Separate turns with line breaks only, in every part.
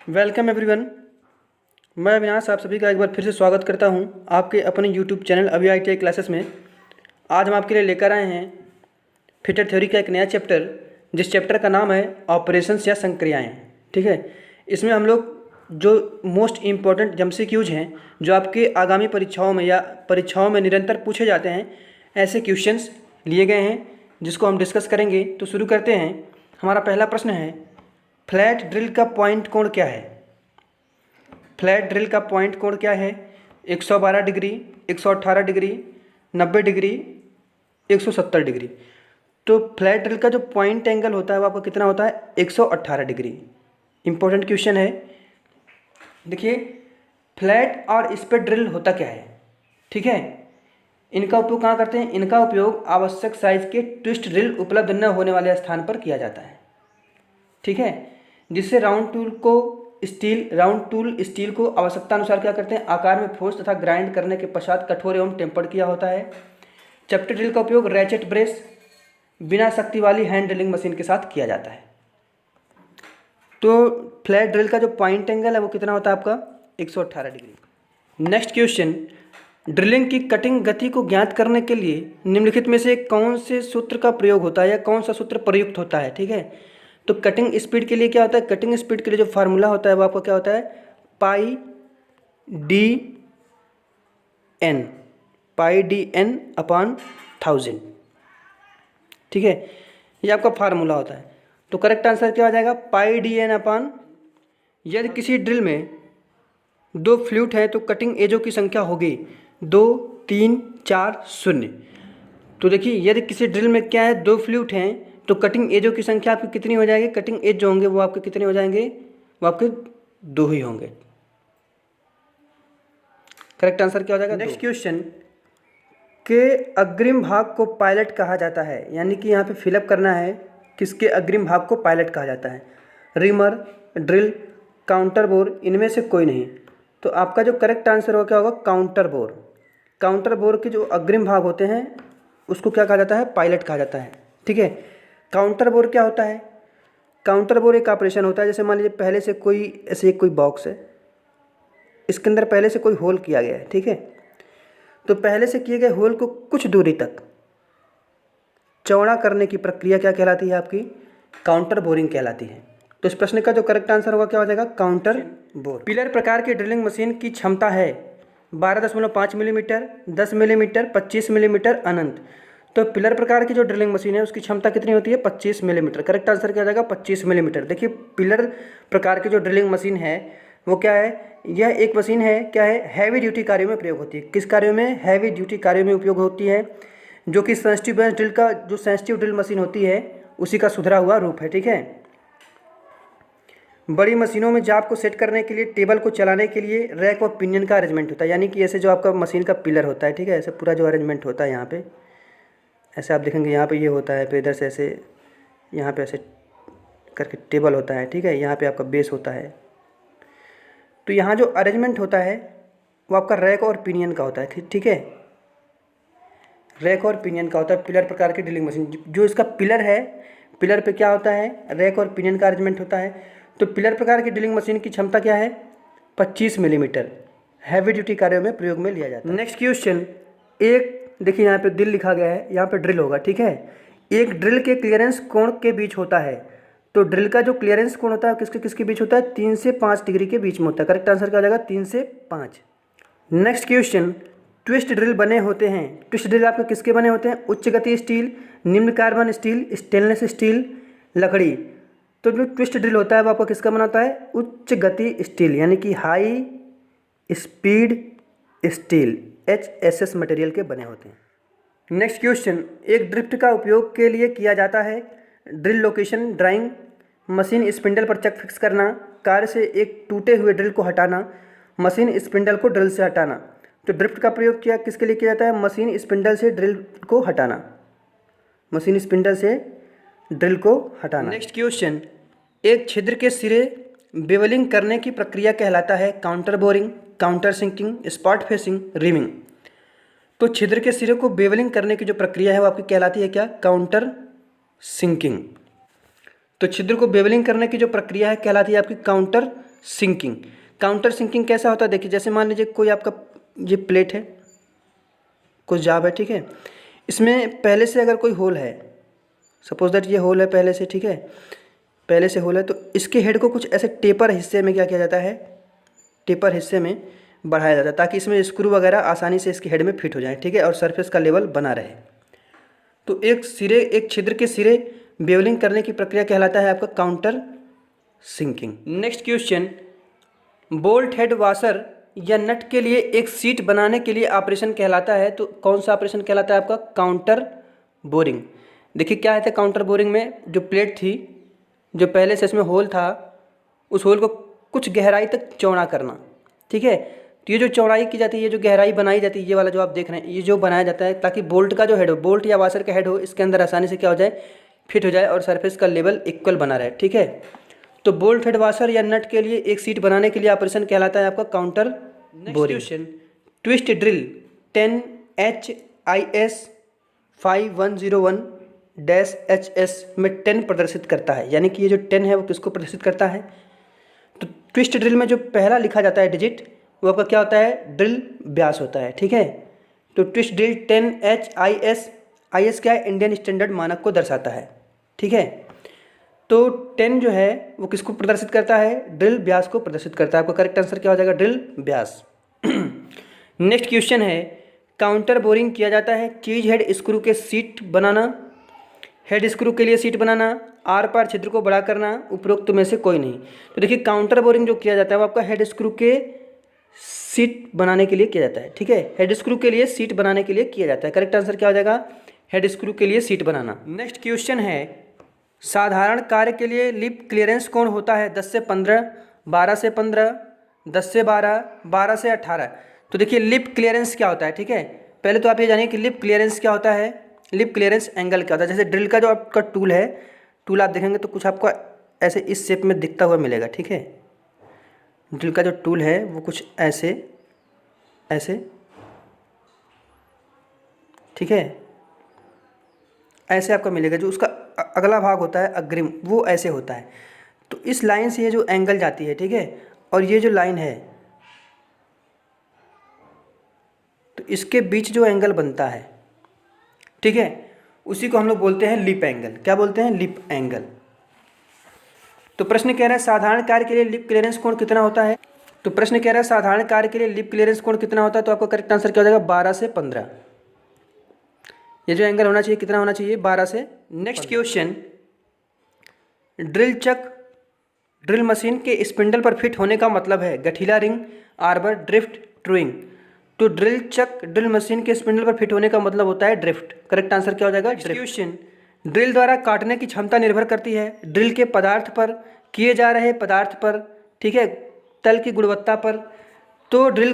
Welcome everyone. मैं अविनाश आप सभी का एक बार फिर से स्वागत करता हूं आपके अपने यूट्यूब चैनल अभी ITI क्लासेस में। आज हम आपके लिए लेकर आए हैं फिटर थ्योरी का एक नया चैप्टर, जिस चैप्टर का नाम है ऑपरेशंस या संक्रियाएं। ठीक है, इसमें हम लोग जो मोस्ट इम्पॉर्टेंट MCQs हैं, जो आपके आगामी परीक्षाओं में या परीक्षाओं में निरंतर पूछे जाते हैं, ऐसे क्वेश्चंस लिए गए हैं जिसको हम डिस्कस करेंगे। तो शुरू करते हैं। हमारा पहला प्रश्न है, फ्लैट ड्रिल का पॉइंट कोण क्या है? फ्लैट ड्रिल का पॉइंट कोण क्या है? 112 डिग्री, 118 डिग्री, 90 डिग्री, 170 डिग्री। तो फ्लैट ड्रिल का जो पॉइंट एंगल होता है वो आपका कितना होता है? 118 डिग्री। इंपॉर्टेंट क्वेश्चन है। देखिए, फ्लैट और इस पर ड्रिल होता क्या है? ठीक है, इनका उपयोग कहाँ करते हैं? इनका उपयोग आवश्यक साइज के ट्विस्ट ड्रिल उपलब्ध न होने वाले स्थान पर किया जाता है। ठीक है, जिससे राउंड टूल स्टील को आवश्यकता अनुसार क्या करते हैं? आकार में फोर्स तथा ग्राइंड करने के पश्चात कठोर एवं टेम्पर्ड किया होता है। चैप्टर ड्रिल का उपयोग रैचेट ब्रेस बिना शक्ति वाली हैंड ड्रिलिंग मशीन के साथ किया जाता है। तो फ्लैट ड्रिल का जो पॉइंट एंगल है वो कितना होता है आपका? 118 डिग्री। नेक्स्ट क्वेश्चन, ड्रिलिंग की कटिंग गति को ज्ञात करने के लिए निम्नलिखित में से कौन से सूत्र का प्रयोग होता है या कौन सा सूत्र प्रयुक्त होता है? ठीक है, तो कटिंग स्पीड के लिए क्या होता है? कटिंग स्पीड के लिए जो फार्मूला होता है वो आपका क्या होता है? पाई डी एन अपॉन 1000। ठीक है, ये आपका फार्मूला होता है। तो करेक्ट आंसर क्या हो जाएगा? पाई डी एन अपॉन। यदि किसी ड्रिल में 2 फ्लूट है तो कटिंग एजों की संख्या होगी 2, 3, 4, 0। तो देखिए, यदि किसी ड्रिल में क्या है, 2 फ्लूट हैं तो कटिंग एजों की संख्या आपकी कितनी हो जाएगी? कटिंग एज जो होंगे वो आपके कितने हो जाएंगे? वो आपके 2 ही होंगे। करेक्ट आंसर क्या हो जाएगा? नेक्स्ट क्वेश्चन, के अग्रिम भाग को पायलट कहा जाता है, यानी कि यहाँ पे फिलअप करना है, किसके अग्रिम भाग को पायलट कहा जाता है? रिमर, ड्रिल, काउंटर बोर, इनमें से कोई नहीं। तो आपका जो करेक्ट आंसर होगा क्या होगा? Counter bore. काउंटर बोर के जो अग्रिम भाग होते हैं उसको क्या कहा जाता है? पायलट कहा जाता है। ठीक है, काउंटर बोर क्या होता है? काउंटर बोर एक ऑपरेशन होता है, जैसे मान लीजिए पहले से कोई बॉक्स है, इसके अंदर पहले से कोई होल किया गया है। ठीक है, तो पहले से किए गए होल को कुछ दूरी तक चौड़ा करने की प्रक्रिया क्या कहलाती है? आपकी काउंटर बोरिंग कहलाती है। तो इस प्रश्न का जो करेक्ट आंसर होगा क्या हो जाएगा? Counter bore. पिलर प्रकार की ड्रिलिंग मशीन की क्षमता है 12.5 मिलीमीटर, 10 मिलीमीटर, 25 मिलीमीटर, अनंत। तो पिलर प्रकार की जो ड्रिलिंग मशीन है उसकी क्षमता कितनी होती है? 25 मिलीमीटर। करेक्ट आंसर क्या हो जाएगा? 25 मिलीमीटर। देखिए, पिलर प्रकार की जो ड्रिलिंग मशीन है वो क्या है? यह एक मशीन है, क्या है? हैवी ड्यूटी कार्यों में प्रयोग होती है। किस कार्यों में? हैवी ड्यूटी कार्यों में उपयोग होती है, जो कि सेंसिटिव बेंच ड्रिल का जो सेंसिटिव ड्रिल मशीन होती है उसी का सुधरा हुआ रूप है। ठीक है, बड़ी मशीनों में जाप को सेट करने के लिए, टेबल को चलाने के लिए रैक और पिनियन का अरेंजमेंट होता है, यानी कि ऐसे जो आपका मशीन का पिलर होता है, ठीक है, ऐसे पूरा जो अरेंजमेंट होता है यहाँ पे, ऐसे आप देखेंगे यहाँ पे ये होता है, फिर इधर से ऐसे यहाँ पे ऐसे करके टेबल होता है। ठीक है, यहाँ पे आपका बेस होता है। तो यहाँ जो अरेंजमेंट होता है वो आपका रैक और पिनियन का होता है। ठीक है, रैक और पिनियन का होता है पिलर प्रकार की ड्रिलिंग मशीन। जो इसका पिलर है, पिलर पे क्या होता है? रैक और पिनियन का अरेंजमेंट होता है। तो पिलर प्रकार की ड्रिलिंग मशीन की क्षमता क्या है? 25 मिलीमीटर। हैवी ड्यूटी कार्यों में प्रयोग में लिया जाता है। नेक्स्ट क्वेश्चन, एक देखिए यहाँ पे दिल लिखा गया है, यहाँ पे ड्रिल होगा। ठीक है, एक ड्रिल के क्लियरेंस कोण के बीच होता है। तो ड्रिल का जो क्लियरेंस कोण होता है किसके किसके बीच होता है? 3 से 5 डिग्री के बीच में होता है। करेक्ट आंसर क्या हो जाएगा? 3 से 5। नेक्स्ट क्वेश्चन, ट्विस्ट ड्रिल बने होते हैं। ट्विस्ट ड्रिल आपके किसके बने होते हैं? उच्च गति स्टील, निम्न कार्बन स्टील, स्टेनलेस स्टील, लकड़ी। तो जो ट्विस्ट ड्रिल होता है वो आपका किसका बना होता है? उच्च गति स्टील, यानी कि high speed steel, HSS material के बने होते हैं। नेक्स्ट क्वेश्चन, एक ड्रिफ्ट का उपयोग के लिए किया जाता है drill location drawing, machine spindle पर चक फिक्स करना, कार से एक टूटे हुए ड्रिल को हटाना, मशीन स्पिंडल को ड्रिल से हटाना। तो ड्रिफ्ट का प्रयोग किया किसके लिए किया जाता है? मशीन स्पिंडल से ड्रिल को हटाना, मशीन स्पिंडल से ड्रिल को हटाना। नेक्स्ट क्वेश्चन, एक छिद्र के सिरे बेवलिंग करने की प्रक्रिया कहलाता है counter boring, counter sinking, spot facing, reaming. तो छिद्र के सिरे को बेवलिंग करने की जो प्रक्रिया है वो आपकी कहलाती है क्या? Counter sinking. तो छिद्र को बेवलिंग करने की जो प्रक्रिया है कहलाती है आपकी काउंटर सिंकिंग। काउंटर सिंकिंग कैसा होता है देखिए, जैसे मान लीजिए कोई आपका ये प्लेट है, कुछ जाब है, ठीक है, इसमें पहले से अगर कोई होल है, सपोज दैट ये होल है पहले से, ठीक है, पहले से होल है, तो इसके हेड को कुछ ऐसे टेपर हिस्से में क्या किया जाता है, टेपर हिस्से में बढ़ाया जाता है ताकि इसमें स्क्रू वगैरह आसानी से इसके हेड में फिट हो जाए, ठीक है, और सरफेस का लेवल बना रहे। तो एक छिद्र के सिरे बेवलिंग करने की प्रक्रिया कहलाता है आपका counter sinking. Next question, bolt head washer या नट के लिए एक सीट बनाने के लिए ऑपरेशन कहलाता है, तो कौन सा ऑपरेशन कहलाता है आपका, काउंटर बोरिंग। देखिए क्या है काउंटर बोरिंग में, जो प्लेट थी, जो पहले से इसमें होल था, उस होल को कुछ गहराई तक चौड़ा करना, ठीक है। तो ये जो चौड़ाई की जाती है, ये जो गहराई बनाई जाती है, ये वाला जो आप देख रहे हैं, ये जो बनाया जाता है ताकि बोल्ट का जो हेड हो, बोल्ट या वाशर का हेड हो, इसके अंदर आसानी से क्या हो जाए, फिट हो जाए और सरफेस का लेवल इक्वल बना रहे, ठीक है। तो बोल्ट हेड वाशर या नट के लिए एक सीट बनाने के लिए ऑपरेशन कहलाता है आपका counter boring. Twist drill 10HIS 5101-HS में 10 प्रदर्शित करता है, यानी कि ये जो 10 है वो किसको प्रदर्शित करता है, तो ट्विस्ट ड्रिल में जो पहला लिखा जाता है डिजिट, वो आपका क्या होता है, ड्रिल व्यास होता है, ठीक है। तो ट्विस्ट ड्रिल 10HIS, IS क्या है, इंडियन स्टैंडर्ड मानक को दर्शाता है, ठीक है। तो 10 जो है वो किसको प्रदर्शित करता है, ड्रिल व्यास को प्रदर्शित करता है। आपका करेक्ट आंसर क्या हो जाएगा, ड्रिल व्यास। नेक्स्ट क्वेश्चन है, काउंटर बोरिंग किया जाता है चीज हेड स्क्रू के सीट बनाना, हेड स्क्रू के लिए सीट बनाना, आर पार छिद्र को बड़ा करना, उपरोक्त में से कोई नहीं। तो देखिए काउंटर बोरिंग जो किया जाता है वो आपका हेड स्क्रू के सीट बनाने के लिए किया जाता है, ठीक है, हेड स्क्रू के लिए सीट बनाने के लिए किया जाता है। करेक्ट आंसर क्या हो जाएगा, हेड स्क्रू के लिए सीट बनाना। नेक्स्ट क्वेश्चन है, साधारण कार्य के लिए लिप क्लियरेंस कोण होता है 10 से 15, 12 से 15, 10 से 12, 12 से 18। तो देखिए लिप क्लियरेंस क्या होता है, ठीक है। पहले तो आप ये जानिए कि लिप क्लियरेंस क्या होता है, लिप क्लियरेंस एंगल क्या होता है। जैसे ड्रिल का जो आपका टूल है, टूल आप देखेंगे तो कुछ आपको ऐसे इस शेप में दिखता हुआ मिलेगा, ठीक है। ड्रिल का जो टूल है वो कुछ ऐसे ऐसे, ठीक है, ऐसे आपको मिलेगा। जो उसका अगला भाग होता है अग्रिम, वो ऐसे होता है। तो इस लाइन से ये जो एंगल जाती है, ठीक है, और ये जो लाइन है, तो इसके बीच जो एंगल बनता है, ठीक है, उसी को हम लोग बोलते हैं लिप एंगल। क्या बोलते हैं, लिप एंगल। तो प्रश्न कह रहा है साधारण कार्य के लिए लिप क्लियरेंस कोण कितना होता है, तो प्रश्न कह रहा है साधारण कार्य के लिए लिप क्लियरेंस कोण कितना होता है, तो आपका करेक्ट आंसर क्या हो जाएगा, 12 से 15। ये जो एंगल होना चाहिए कितना होना चाहिए, 12 से। Next question, drill chuck drill machine के स्पिंडल पर फिट होने का मतलब है गठीला रिंग, आर्बर, ड्रिफ्ट, ट्रूइंग। तो ड्रिल चक ड्रिल मशीन के स्पिंडल पर फिट होने का मतलब होता है ड्रिफ्ट। करेक्ट आंसर क्या हो जाएगा, क्वेश्चन, ड्रिल द्वारा काटने की क्षमता निर्भर करती है ड्रिल के पदार्थ पर, किए जा रहे पदार्थ पर, ठीक है, तल की गुणवत्ता पर। तो ड्रिल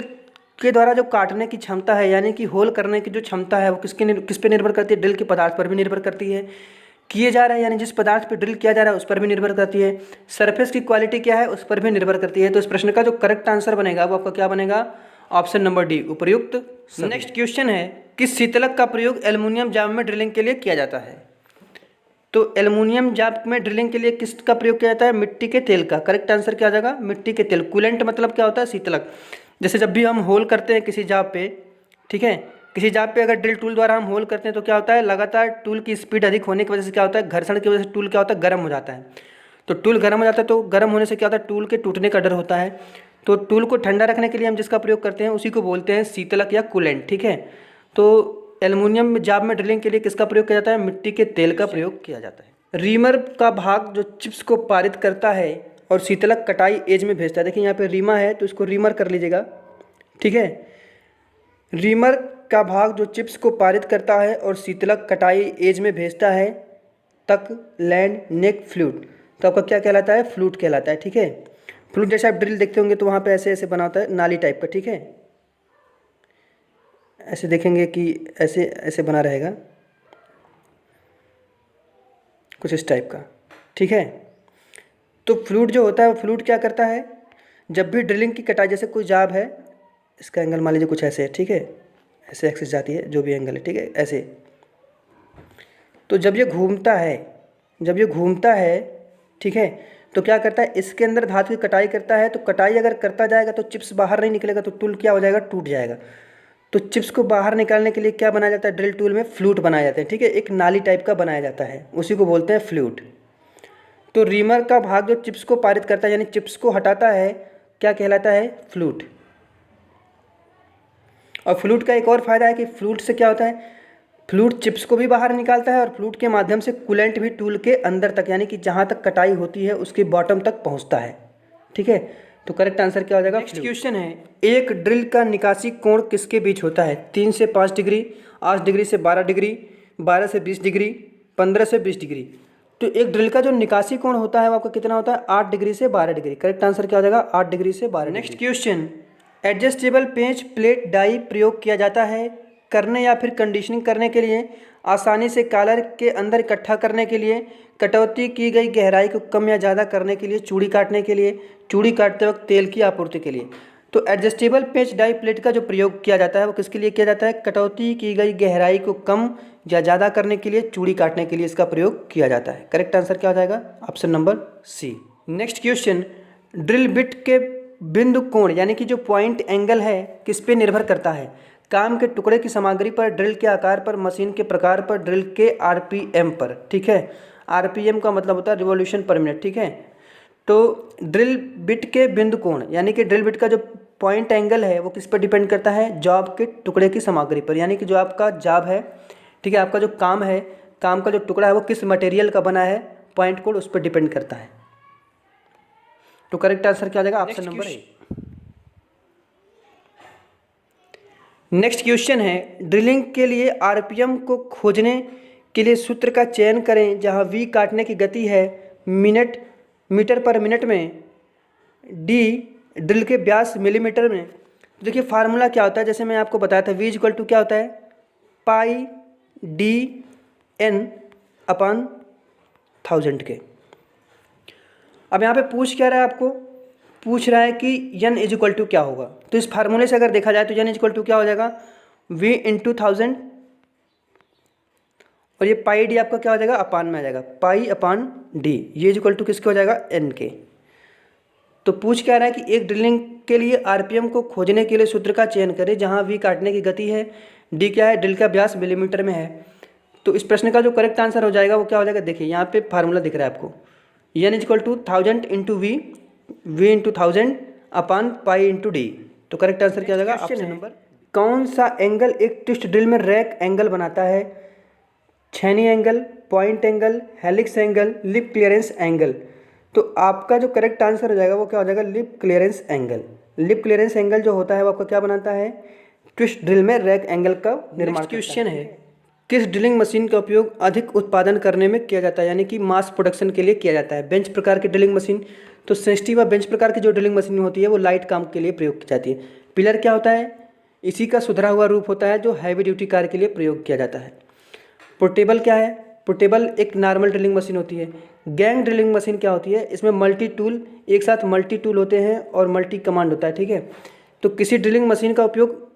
के द्वारा जो काटने की क्षमता है, यानी कि होल करने की जो क्षमता है, वो किस पे निर्भर करती है, ड्रिल के पदार्थ पर भी निर्भर करती है। किए जा रहे हैं यानी जिस पदार्थ पे ड्रिल किया जा रहा है उस पर भी निर्भर करती है। सरफेस की क्वालिटी क्या है उस पर भी निर्भर करती है। तो इस प्रश्न का जो करेक्ट आंसर बनेगा वो आपका क्या बनेगा, ऑप्शन नंबर डी, उपयुक्त। नेक्स्ट क्वेश्चन है, किस शीतलक का प्रयोग एल्युमिनियम जाब में ड्रिलिंग के लिए किया जाता है। तो एल्युमिनियम जाब में ड्रिलिंग के लिए किसका प्रयोग किया जाता है, मिट्टी के तेल का। करेक्ट आंसर क्या आ जाएगा, मिट्टी के तेल। कूलेंट मतलब क्या होता है, शीतलक। जैसे जब भी हम होल करते हैं किसी जाब पे, ठीक है, किसी जाब पे अगर ड्रिल टूल द्वारा हम होल करते हैं तो क्या होता है, लगातार टूल की स्पीड अधिक होने की वजह से क्या होता है, घर्षण की वजह से टूल क्या होता है, गर्म हो जाता है। तो टूल गर्म हो जाता है, तो गर्म होने से क्या होता है, टूल के टूटने का डर होता है। तो टूल को ठंडा रखने के लिए हम जिसका प्रयोग करते हैं उसी को बोलते हैं शीतलक या कूलेंट, ठीक है। तो एल्युमिनियम जाब में ड्रिलिंग के लिए किसका प्रयोग किया जाता है, मिट्टी के तेल का प्रयोग किया जाता है। रीमर का भाग जो चिप्स को पारित करता है और शीतलक कटाई एज में भेजता है। देखिए यहाँ पे रीमा है तो इसको रीमर कर लीजिएगा, ठीक है। रीमर का भाग जो चिप्स को पारित करता है और शीतलक कटाई एज में भेजता है, तक, लैंड, नेक, फ्लूट। तो आपका क्या कहलाता है, फ्लूट कहलाता है, ठीक है। फ्लूट जैसे आप ड्रिल देखते होंगे तो वहाँ पे ऐसे ऐसे बना होता है, नाली टाइप का, ठीक है। ऐसे देखेंगे कि ऐसे ऐसे बना रहेगा, कुछ इस टाइप का, ठीक है। तो फ्लूट जो होता है वो फ्लूट क्या करता है, जब भी ड्रिलिंग की कटाई, जैसे कोई जाब है, इसका एंगल मान लीजिए कुछ ऐसे है, ठीक है, ऐसे एक्सिस जाती है जो भी एंगल है, ठीक है, ऐसे। तो जब ये घूमता है ठीक है। तो क्या करता है, इसके अंदर धातु की कटाई करता है, तो कटाई अगर करता जाएगा तो चिप्स बाहर नहीं निकलेगा, तो टूल क्या हो जाएगा, टूट जाएगा। तो चिप्स को बाहर निकालने के लिए क्या बनाया जाता है, ड्रिल टूल में फ्लूट बनाया जाता है, ठीक है, एक नाली टाइप का बनाया जाता है, उसी को बोलते हैं फ्लूट। तो रीमर का भाग जो चिप्स को पारित करता है यानी चिप्स को हटाता है, क्या कहलाता है, फ्लूट। और फ्लूट का एक और फायदा है कि फ्लूट से क्या होता है, फ्लूट चिप्स को भी बाहर निकालता है और फ्लूट के माध्यम से कूलेंट भी टूल के अंदर तक यानी कि जहाँ तक कटाई होती है उसके बॉटम तक पहुँचता है, ठीक है। तो करेक्ट आंसर क्या हो जाएगा। नेक्स्ट क्वेश्चन है, एक ड्रिल का निकासी कोण किसके बीच होता है, 3 से 5 डिग्री, 8 डिग्री से 12 डिग्री, 12 से 20 डिग्री, 15 से 20 डिग्री। तो एक ड्रिल का जो निकासी कोण होता है वो आपका कितना होता है, 8 डिग्री से 12 डिग्री। करेक्ट आंसर क्या हो जाएगा, 8 डिग्री से 12। नेक्स्ट क्वेश्चन, एडजस्टेबल पेंच प्लेट डाई प्रयोग किया जाता है करने या फिर कंडीशनिंग करने के लिए, आसानी से कॉलर के अंदर इकट्ठा करने के लिए, कटौती की गई गहराई को कम या ज़्यादा करने के लिए, चूड़ी काटने के लिए, चूड़ी काटते वक्त तेल की आपूर्ति के लिए। तो एडजस्टेबल पेंच डाई प्लेट का जो प्रयोग किया जाता है वो किसके लिए किया जाता है, कटौती की गई गहराई को कम या ज़्यादा करने के लिए, चूड़ी काटने के लिए इसका प्रयोग किया जाता है। करेक्ट आंसर क्या हो जाएगा, option number C. Next question, drill bit के बिंदु कोण यानी कि जो पॉइंट एंगल है किस पे निर्भर करता है, काम के टुकड़े की सामग्री पर, ड्रिल के आकार पर, मशीन के प्रकार पर, ड्रिल के आरपीएम पर, ठीक है। आरपीएम का मतलब होता है रिवॉल्यूशन पर मिनट, ठीक है। तो ड्रिल बिट के बिंदु कोण यानी कि ड्रिल बिट का जो पॉइंट एंगल है वो किस पर डिपेंड करता है, जॉब के टुकड़े की सामग्री पर, यानी कि जो आपका जॉब है, ठीक है, आपका जो काम है, काम का जो टुकड़ा है वो किस मटेरियल का बना है, पॉइंट कोण उस पर डिपेंड करता है। तो करेक्ट आंसर क्या आ जाएगा, option number A. Next question है, ड्रिलिंग के लिए आरपीएम को खोजने के लिए सूत्र का चयन करें जहां वी काटने की गति है मीटर पर मिनट में, डी ड्रिल के व्यास मिलीमीटर में। तो देखिए फार्मूला क्या होता है, जैसे मैं आपको बताया था, वी इक्वल टू क्या होता है, पाई डी एन अपॉन 1000 के। अब यहाँ पे पूछ क्या रहा है, आपको पूछ रहा है कि n इज इक्वल टू क्या होगा। तो इस फार्मूले से अगर देखा जाए तो n इज इक्वल टू क्या हो जाएगा, v इंटू 1000, और ये पाई डी आपका क्या हो जाएगा, अपान में आ जाएगा, पाई अपान डी, ये इज इक्वल टू किसके हो जाएगा, n के। तो पूछ क्या रहा है कि एक ड्रिलिंग के लिए आरपीएम को खोजने के लिए सूत्र का चयन करें जहां v काटने की गति है, d क्या है, ड्रिल का व्यास मिलीमीटर में है। तो इस प्रश्न का जो करेक्ट आंसर हो जाएगा वो क्या हो जाएगा, देखिए यहाँ पे फार्मूला दिख रहा है आपको, n is equal to 1000 into v into 1000 upon pi into D. तो करेक्ट आंसर क्या हो जाएगा, ऑप्शन नंबर। कौन सा एंगल एक ट्विस्ट ड्रिल में रैक एंगल बनाता है, छेनी angle, point angle, helix angle, lip clearance angle. तो आपका जो करेक्ट आंसर हो जाएगा वो क्या हो जाएगा, lip clearance angle. Lip clearance angle जो होता है वो आपका क्या बनाता है, ट्विस्ट ड्रिल में रैक एंगल का निर्माण। क्वेश्चन है, किस ड्रिलिंग मशीन का उपयोग अधिक उत्पादन करने में किया जाता है, यानी कि मास प्रोडक्शन के लिए किया जाता है। बेंच प्रकार की ड्रिलिंग मशीन, तो सेंसिटिव व बेंच प्रकार की जो ड्रिलिंग मशीन होती है वो लाइट काम के लिए प्रयोग की जाती है। पिलर क्या होता है, इसी का सुधरा हुआ रूप होता है जो हैवी ड्यूटी कार के लिए प्रयोग किया जाता है। पोर्टेबल क्या है, पोर्टेबल एक नॉर्मल ड्रिलिंग मशीन होती है। गैंग ड्रिलिंग मशीन क्या होती है, इसमें मल्टी टूल, एक साथ मल्टी टूल होते हैं और मल्टी कमांड होता है, ठीक है। तो किसी ड्रिलिंग मशीन का उपयोग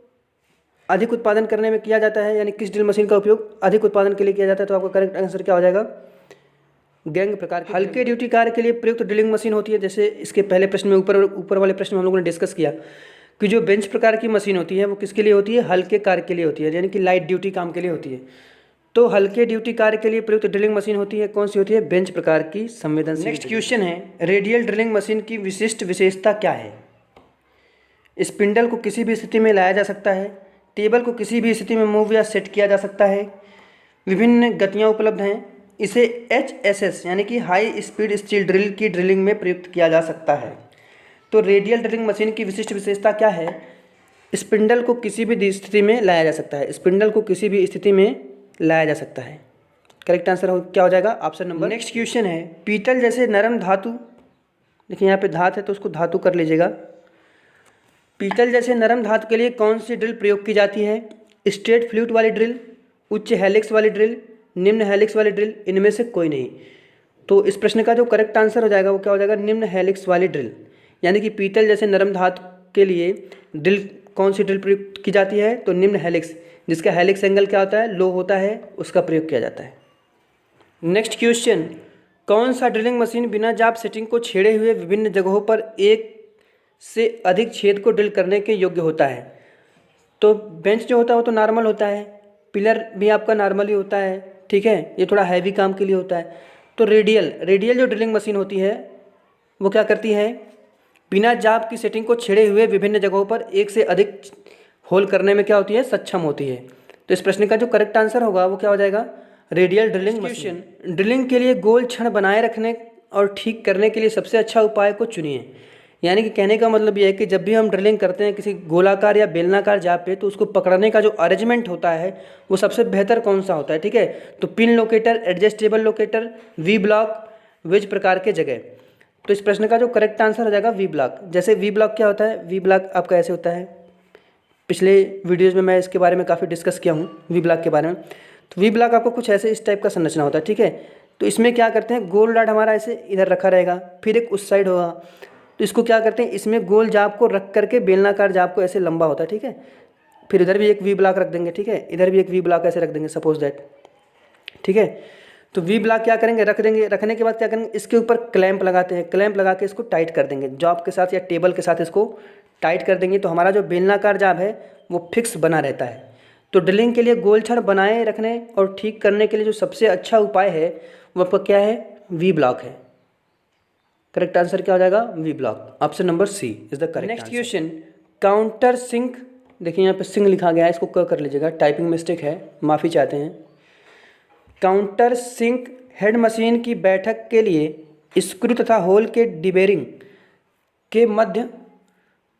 अधिक उत्पादन करने में किया जाता है, यानी किस ड्रिल मशीन का उपयोग अधिक उत्पादन के लिए किया जाता है, तो आपका करेक्ट आंसर क्या हो जाएगा, गैंग प्रकार की। हल्के ड्यूटी कार्य के लिए प्रयुक्त ड्रिलिंग मशीन होती है, जैसे इसके पहले प्रश्न में ऊपर वाले प्रश्न में हम लोगों ने डिस्कस किया कि जो बेंच प्रकार की मशीन होती है वो किसके लिए होती है, हल्के कार्य के लिए होती है, यानी कि लाइट ड्यूटी काम के लिए होती है। तो हल्के ड्यूटी कार्य के लिए प्रयुक्त ड्रिलिंग मशीन होती है, कौन सी होती है, बेंच प्रकार की संवेदनशील। नेक्स्ट क्वेश्चन है, रेडियल ड्रिलिंग मशीन की विशिष्ट विशेषता क्या है। स्पिंडल को किसी भी स्थिति में लाया जा सकता है, टेबल को किसी भी स्थिति में मूव या सेट किया जा सकता है, विभिन्न गतियाँ उपलब्ध हैं, इसे HSS यानी कि हाई स्पीड स्टील ड्रिल की ड्रिलिंग में प्रयुक्त किया जा सकता है। तो रेडियल ड्रिलिंग मशीन की विशिष्ट विशेषता क्या है, स्पिंडल को किसी भी स्थिति में लाया जा सकता है, स्पिंडल को किसी भी स्थिति में लाया जा सकता है। करेक्ट आंसर क्या हो जाएगा, ऑप्शन नंबर। नेक्स्ट क्वेश्चन है, पीतल जैसे नरम धातु, देखिए यहाँ पे धातु है तो उसको धातु कर लीजिएगा। पीतल जैसे नरम धातु के लिए कौन सी ड्रिल प्रयोग की जाती है, स्ट्रेट फ्लूट वाली ड्रिल, उच्च हेलिक्स वाली ड्रिल, निम्न हेलिक्स वाली ड्रिल, इनमें से कोई नहीं। तो इस प्रश्न का जो करेक्ट आंसर हो जाएगा वो क्या हो जाएगा, निम्न हेलिक्स वाली ड्रिल। यानी कि पीतल जैसे नरम धातु के लिए ड्रिल कौन सी ड्रिल प्रयुक्त की जाती है, तो निम्न हेलिक्स, जिसका हेलिक्स एंगल क्या होता है, लो होता है, उसका प्रयोग किया जाता है। नेक्स्ट क्वेश्चन, कौन सा ड्रिलिंग मशीन बिना जाप सेटिंग को छेड़े हुए विभिन्न जगहों पर एक से अधिक छेद को ड्रिल करने के योग्य होता है? तो बेंच जो होता है वो तो नॉर्मल होता है, पिलर भी आपका नॉर्मल ही होता है, ठीक है, ये थोड़ा हैवी काम के लिए होता है। तो रेडियल जो ड्रिलिंग मशीन होती है वो क्या करती है, बिना जाप की सेटिंग को छेड़े हुए विभिन्न जगहों पर एक से अधिक होल करने में क्या होती है, सक्षम होती है। तो इस प्रश्न का जो करेक्ट आंसर होगा वो क्या हो जाएगा, रेडियल ड्रिलिंग मशीन। ड्रिलिंग के लिए गोल क्षण बनाए रखने और ठीक करने के लिए सबसे अच्छा उपाय को चुनिए। यानी कि कहने का मतलब ये है कि जब भी हम ड्रिलिंग करते हैं किसी गोलाकार या बेलनाकार जाप पे, तो उसको पकड़ने का जो अरेंजमेंट होता है वो सबसे बेहतर कौन सा होता है, ठीक है। तो pin locator, adjustable locator, V block, wedge प्रकार के जगह। तो इस प्रश्न का जो करेक्ट आंसर हो जाएगा वी ब्लॉक। जैसे वी ब्लॉक क्या होता है, वी ब्लॉक आपका ऐसे होता है, पिछले वीडियोज़ में मैं इसके बारे में काफ़ी डिस्कस किया हूँ वी ब्लॉक के बारे में। तो वी ब्लॉक आपको कुछ ऐसे इस टाइप का संरचना होता है, ठीक है। तो इसमें क्या करते हैं, गोल रॉड हमारा ऐसे इधर रखा रहेगा, फिर एक उस साइड होगा। तो इसको क्या करते हैं, इसमें गोल जाप को रख करके बेलनाकार जाप को ऐसे लंबा होता है, ठीक है। फिर इधर भी एक वी ब्लॉक रख देंगे, ठीक है, इधर भी एक वी ब्लॉक ऐसे रख देंगे, सपोज दैट, ठीक है। तो वी ब्लॉक क्या करेंगे, रख देंगे, रखने के बाद क्या करेंगे, इसके ऊपर क्लैंप लगाते हैं, क्लैंप लगा के इसको टाइट कर देंगे, जॉब के साथ या टेबल के साथ इसको टाइट कर देंगे। तो हमारा जो बेलनाकार जाप है वो फिक्स बना रहता है। तो ड्रिलिंग के लिए गोल क्षण बनाए रखने और ठीक करने के लिए जो सबसे अच्छा उपाय है वो आपका क्या है, वी ब्लॉक है। करेक्ट आंसर क्या हो जाएगा, V block. Option number C is the correct. Next question, counter sink, देखिए यहाँ पे सिंक लिखा गया है, इसको कर लीजिएगा, टाइपिंग मिस्टेक है, माफ़ी चाहते हैं। काउंटर सिंक हेड मशीन की बैठक के लिए स्क्रू तथा होल के डिबेरिंग के मध्य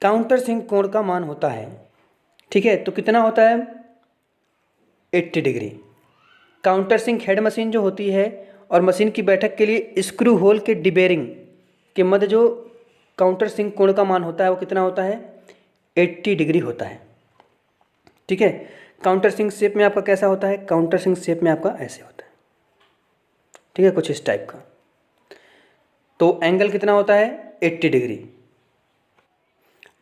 काउंटर सिंक कोण का मान होता है, ठीक है। तो कितना होता है, 80 degree. Counter sink head machine जो होती है और मशीन की बैठक के लिए स्क्रू होल के डिबेरिंग के मध्य जो काउंटर सिंक कोण का मान होता है वो कितना होता है, 80 डिग्री होता है, ठीक है। काउंटर सिंक शेप में आपका कैसा होता है, काउंटर सिंक शेप में आपका ऐसे होता है, ठीक है, कुछ इस टाइप का। तो एंगल कितना होता है, 80 डिग्री।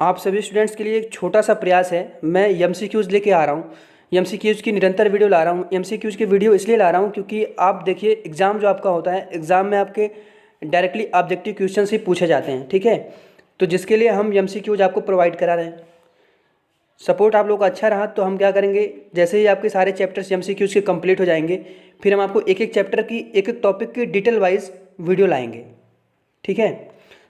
आप सभी स्टूडेंट्स के लिए एक छोटा सा प्रयास है, मैं एमसीक्यूज लेके आ रहा हूँ, एमसीक्यूज की निरंतर वीडियो ला रहा हूँ। एमसीक्यूज की वीडियो इसलिए ला रहा हूँ क्योंकि आप देखिए एग्ज़ाम जो आपका होता है, एग्ज़ाम में आपके डायरेक्टली ऑब्जेक्टिव क्वेश्चन ही पूछे जाते हैं, ठीक है। तो जिसके लिए हम एमसीक्यूज आपको प्रोवाइड करा रहे हैं। सपोर्ट आप लोग का अच्छा रहा तो हम क्या करेंगे, जैसे ही आपके सारे चैप्टर्स एमसीक्यूज के कंप्लीट हो जाएंगे, फिर हम आपको एक एक चैप्टर की, एक एक टॉपिक की डिटेल वाइज वीडियो लाएंगे, ठीक है।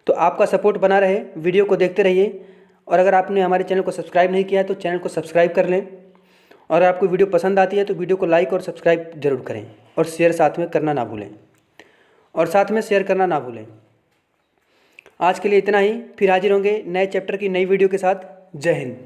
तो आपका सपोर्ट बना रहे, वीडियो को देखते रहिए। और अगर आपने हमारे चैनल को सब्सक्राइब नहीं किया है तो चैनल को सब्सक्राइब कर लें। और अगर आपको वीडियो पसंद आती है तो वीडियो को लाइक और सब्सक्राइब जरूर करें, और शेयर साथ में करना ना भूलें, और साथ में शेयर करना ना भूलें। आज के लिए इतना ही, फिर हाजिर होंगे नए चैप्टर की नई वीडियो के साथ। जय हिंद।